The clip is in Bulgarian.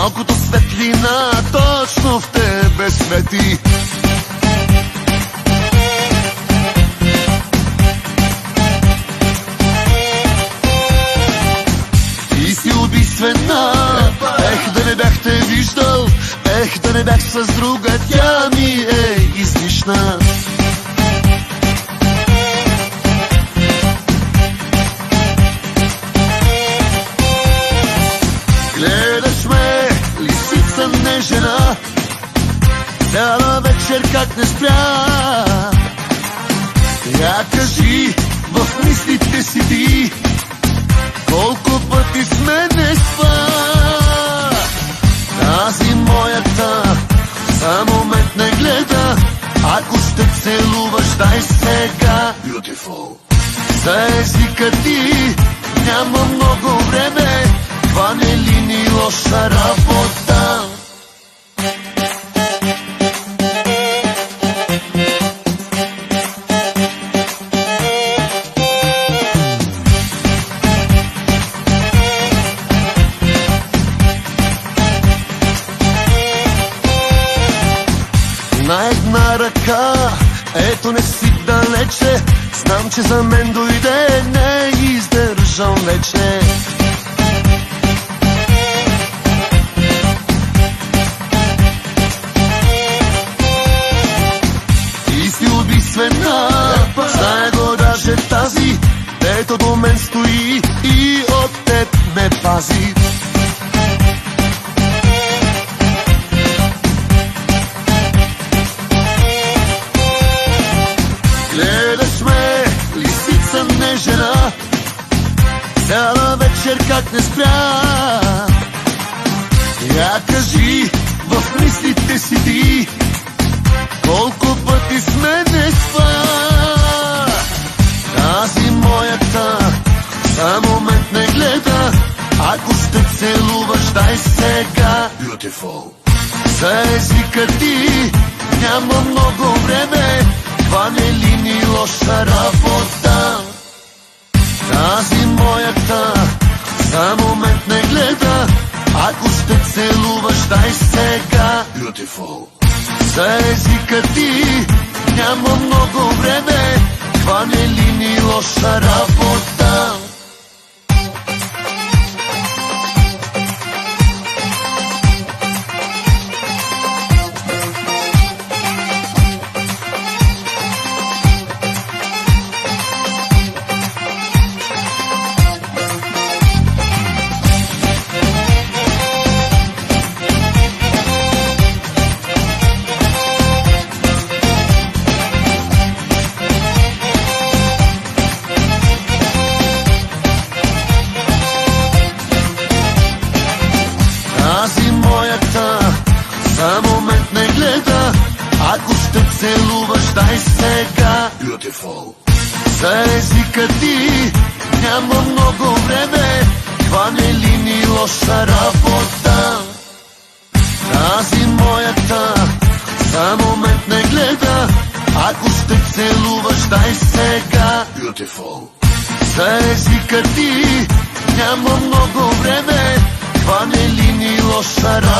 Малкото светлина точно в тебе свети. Ти си убийствена, да не бях те виждал, да не бях с друга, тя ми е излишна. Гледаш ме, лисица не жена, цяла вечер как не спря. Я кажи, в мислите си ти, колко пъти с мене спа. Тази моята за момент не гледа, ако ще целуваш, дай сега. Beautiful. За езика ти няма много време, това не ли ни лоша работа? На една ръка, ето не си далече, знам, че за мен дойде, не издържам вече. Ти си убийствена, знае го даже тази, ето до мен стои и от теб ме пази. Гледаш ме, лисица не жена, цяла вечер как не спря. Я кажи, в мислите си ти, колко пъти с мене спа. Тази моята за момент не гледа, ако ще целуваш, дай сега. Beautiful. За езика ти няма много време, това не ли ни лоша работа? Тази моята за момент не гледа, ако ще целуваш, дай сега. Beautiful. За езика ти няма много време, това не ли ни лоша работа? Тази моята за момент не гледа, ако ще целуваш, дай сега. Beautiful. За езика ти няма много време, това не ли ни лоша работа? Тази моята за момент не гледа, ако ще целуваш, дай сега. Beautiful. За езика ти няма много време, това не ли ни лоша работа?